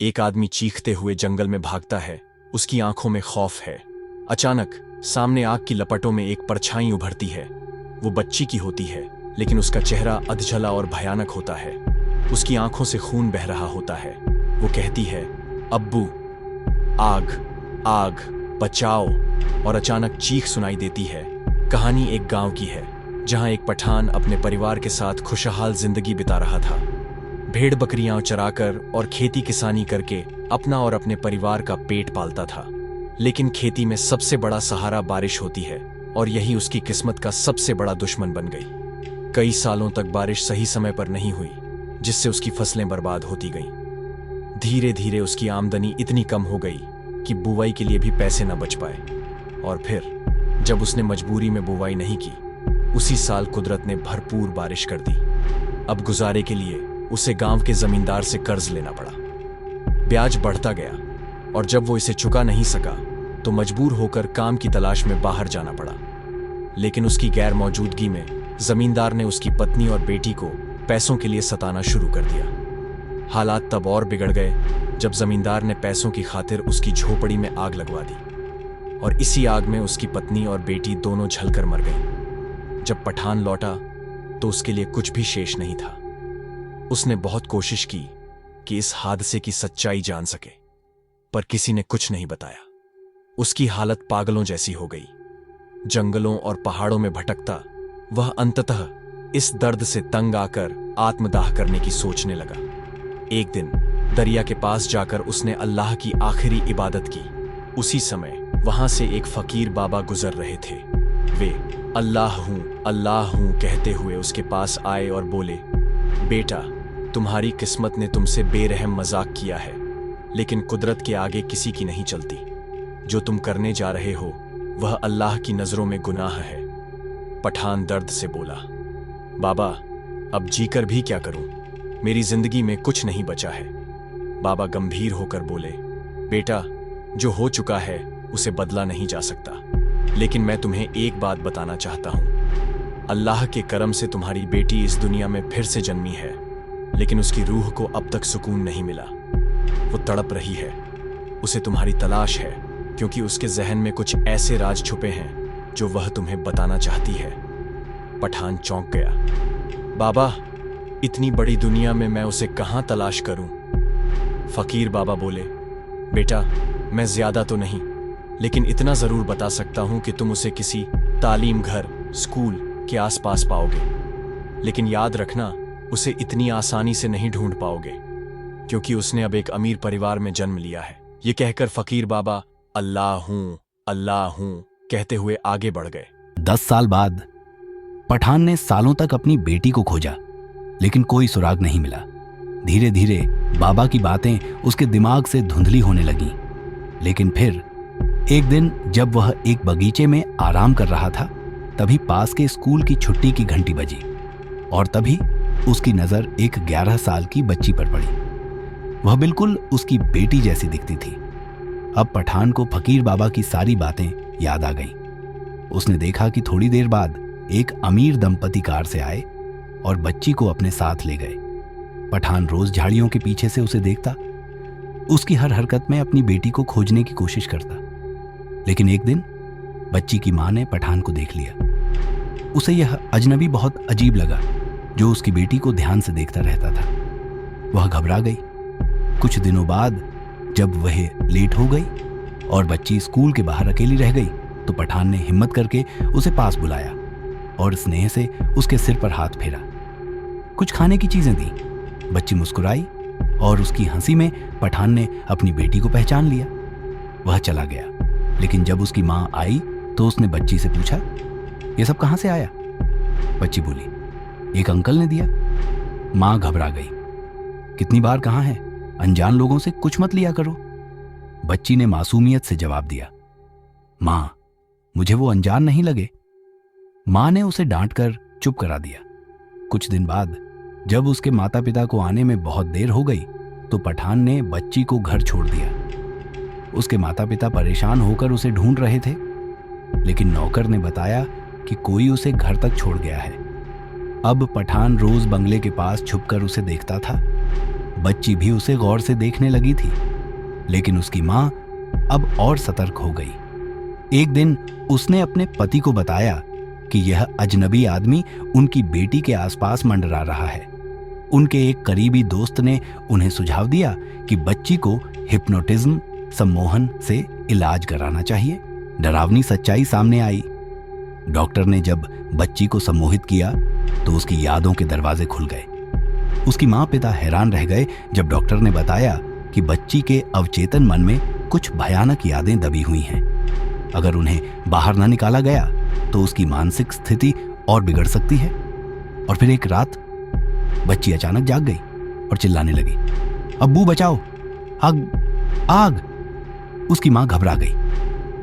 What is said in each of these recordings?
एक आदमी चीखते हुए जंगल में भागता है। उसकी आंखों में खौफ है। अचानक सामने आग की लपटों में एक परछाई उभरती है। वो बच्ची की होती है, लेकिन उसका चेहरा अधजला और भयानक होता है। उसकी आंखों से खून बह रहा होता है। वो कहती है, अब्बू, आग, आग, बचाओ। और अचानक चीख सुनाई देती है। कहानी एक गांव की है, जहां एक पठान अपने परिवार के साथ खुशहाल जिंदगी बिता रहा था। भेड़ बकरियां चराकर और खेती किसानी करके अपना और अपने परिवार का पेट पालता था। लेकिन खेती में सबसे बड़ा सहारा बारिश होती है, और यही उसकी किस्मत का सबसे बड़ा दुश्मन बन गई। कई सालों तक बारिश सही समय पर नहीं हुई, जिससे उसकी फसलें बर्बाद होती गईं। धीरे धीरे उसकी आमदनी इतनी कम हो गई कि बुवाई के लिए भी पैसे न बच पाए। और फिर जब उसने मजबूरी में बुवाई नहीं की, उसी साल कुदरत ने भरपूर बारिश कर दी। अब गुजारे के लिए उसे गांव के जमींदार से कर्ज लेना पड़ा। ब्याज बढ़ता गया, और जब वो इसे चुका नहीं सका तो मजबूर होकर काम की तलाश में बाहर जाना पड़ा। लेकिन उसकी गैर मौजूदगी में जमींदार ने उसकी पत्नी और बेटी को पैसों के लिए सताना शुरू कर दिया। हालात तब और बिगड़ गए जब जमींदार ने पैसों की खातिर उसकी झोपड़ी में आग लगवा दी, और इसी आग में उसकी पत्नी और बेटी दोनों जलकर मर गईं। जब पठान लौटा तो उसके लिए कुछ भी शेष नहीं था। उसने बहुत कोशिश की कि इस हादसे की सच्चाई जान सके, पर किसी ने कुछ नहीं बताया। उसकी हालत पागलों जैसी हो गई। जंगलों और पहाड़ों में भटकता वह अंततः इस दर्द से तंग आकर आत्मदाह करने की सोचने लगा। एक दिन दरिया के पास जाकर उसने अल्लाह की आखिरी इबादत की। उसी समय वहां से एक फकीर बाबा गुजर रहे थे। वे अल्लाह हूं कहते हुए उसके पास आए और बोले, बेटा, तुम्हारी किस्मत ने तुमसे बेरहम मजाक किया है, लेकिन कुदरत के आगे किसी की नहीं चलती। जो तुम करने जा रहे हो वह अल्लाह की नजरों में गुनाह है। पठान दर्द से बोला, बाबा, अब जीकर भी क्या करूं? मेरी जिंदगी में कुछ नहीं बचा है। बाबा गंभीर होकर बोले, बेटा, जो हो चुका है उसे बदला नहीं जा सकता, लेकिन मैं तुम्हें एक बात बताना चाहता हूं। अल्लाह के करम से तुम्हारी बेटी इस दुनिया में फिर से जन्मी है, लेकिन उसकी रूह को अब तक सुकून नहीं मिला। वो तड़प रही है। उसे तुम्हारी तलाश है, क्योंकि उसके जहन में कुछ ऐसे राज छुपे हैं जो वह तुम्हें बताना चाहती है। पठान चौंक गया। बाबा, इतनी बड़ी दुनिया में मैं उसे कहां तलाश करूं? फकीर बाबा बोले, बेटा, मैं ज्यादा तो नहीं, लेकिन इतना जरूर बता सकता हूं कि तुम उसे किसी तालीम घर, स्कूल के आसपास पाओगे। लेकिन याद रखना, उसे इतनी आसानी से नहीं ढूंढ पाओगे, क्योंकि उसने अब एक अमीर परिवार में जन्म लिया है। ये कहकर फकीर बाबा अल्लाह हूं कहते हुए आगे बढ़ गए। 10 साल बाद पठान ने सालों तक अपनी बेटी को खोजा, लेकिन कोई सुराग नहीं मिला। धीरे धीरे बाबा की बातें उसके दिमाग से धुंधली होने लगीं। लेकिन फिर एक दिन जब वह एक बगीचे में आराम कर रहा था, तभी पास के स्कूल की छुट्टी की घंटी बजी, और तभी उसकी नजर एक 11 साल की बच्ची पर पड़ी। वह बिल्कुल उसकी बेटी जैसी दिखती थी। अब पठान को फकीर बाबा की सारी बातें याद आ गईं। उसने देखा कि थोड़ी देर बाद एक अमीर दंपति कार से आए और बच्ची को अपने साथ ले गए। पठान रोज झाड़ियों के पीछे से उसे देखता, उसकी हर हरकत में अपनी बेटी को खोजने की कोशिश करता। लेकिन एक दिन बच्ची की मां ने पठान को देख लिया। उसे यह अजनबी बहुत अजीब लगा, जो उसकी बेटी को ध्यान से देखता रहता था। वह घबरा गई। कुछ दिनों बाद जब वह लेट हो गई और बच्ची स्कूल के बाहर अकेली रह गई, तो पठान ने हिम्मत करके उसे पास बुलाया और स्नेह से उसके सिर पर हाथ फेरा। कुछ खाने की चीजें दी। बच्ची मुस्कुराई और उसकी हंसी में पठान ने अपनी बेटी को पहचान लिया। वह चला गया, लेकिन जब उसकी मां आई तो उसने बच्ची से पूछा, यह सब कहां से आया? बच्ची बोली, एक अंकल ने दिया। मां घबरा गई। कितनी बार कहा है, अनजान लोगों से कुछ मत लिया करो। बच्ची ने मासूमियत से जवाब दिया, मां, मुझे वो अनजान नहीं लगे। मां ने उसे डांटकर चुप करा दिया। कुछ दिन बाद जब उसके माता पिता को आने में बहुत देर हो गई, तो पठान ने बच्ची को घर छोड़ दिया। उसके माता पिता परेशान होकर उसे ढूंढ रहे थे, लेकिन नौकर ने बताया कि कोई उसे घर तक छोड़ गया है। अब पठान रोज बंगले के पास छुपकर उसे देखता था। बच्ची भी उसे गौर से देखने लगी थी, लेकिन उसकी मां अब और सतर्क हो गई। एक दिन उसने अपने पति को बताया कि यह अजनबी आदमी उनकी बेटी के आसपास मंडरा रहा है। उनके एक करीबी दोस्त ने उन्हें सुझाव दिया कि बच्ची को हिप्नोटिज्म, सम्मोहन से इलाज कराना चाहिए। डरावनी सच्चाई सामने आई। डॉक्टर ने जब बच्ची को सम्मोहित किया तो उसकी यादों के दरवाजे खुल गए। उसकी माँ पिता हैरान रह गए जब डॉक्टर ने बताया कि बच्ची के अवचेतन मन में कुछ भयानक यादें दबी हुई हैं। अगर उन्हें बाहर न निकाला गया तो उसकी मानसिक स्थिति और बिगड़ सकती है। और फिर एक रात बच्ची अचानक जाग गई और चिल्लाने लगी, अब्बू बचाओ, आग आग। उसकी मां घबरा गई,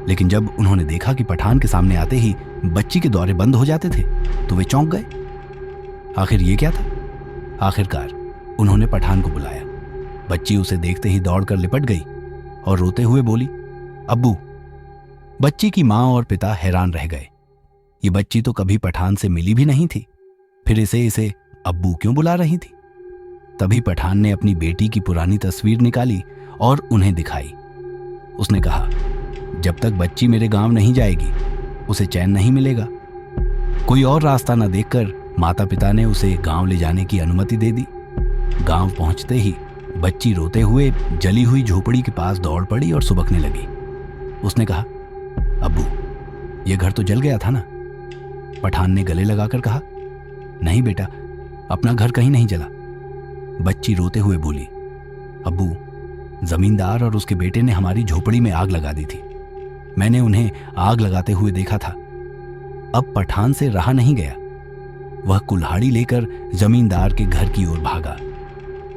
लेकिन जब उन्होंने देखा कि पठान के सामने आते ही बच्ची के दौरे बंद हो जाते थे तो वे चौंक गए। आखिर ये क्या था? आखिरकार उन्होंने पठान को बुलाया। बच्ची उसे देखते ही दौड़कर लिपट गई और रोते हुए बोली, अब्बू। बच्ची की मां और पिता हैरान रह गए। ये बच्ची तो कभी पठान से मिली भी नहीं थी, फिर इसे अब्बू क्यों बुला रही थी? तभी पठान ने अपनी बेटी की पुरानी तस्वीर निकाली और उन्हें दिखाई। उसने कहा, जब तक बच्ची मेरे गांव नहीं जाएगी उसे चैन नहीं मिलेगा। कोई और रास्ता न देखकर माता पिता ने उसे गांव ले जाने की अनुमति दे दी। गांव पहुंचते ही बच्ची रोते हुए जली हुई झोपड़ी के पास दौड़ पड़ी और सुबकने लगी। उसने कहा, अब्बू, यह घर तो जल गया था ना? पठान ने गले लगाकर कहा, नहीं बेटा, अपना घर कहीं नहीं जला। बच्ची रोते हुए बोली, अब्बू, जमींदार और उसके बेटे ने हमारी झोपड़ी में आग लगा दी थी। मैंने उन्हें आग लगाते हुए देखा था। अब पठान से रहा नहीं गया। वह कुल्हाड़ी लेकर जमींदार के घर की ओर भागा,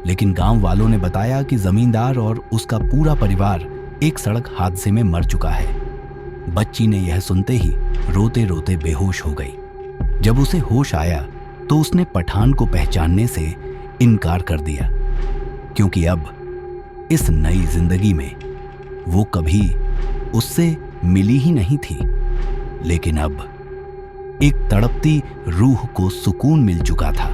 लेकिन गांव वालों ने बताया कि जमींदार और उसका पूरा परिवार एक सड़क हादसे में मर चुका है। बच्ची ने यह सुनते ही रोते रोते बेहोश हो गई। जब उसे होश आया तो उसने पठान को पहचानने से इनकार कर दिया, क्योंकि अब इस नई जिंदगी में वो कभी उससे मिली ही नहीं थी। लेकिन अब एक तड़पती रूह को सुकून मिल चुका था।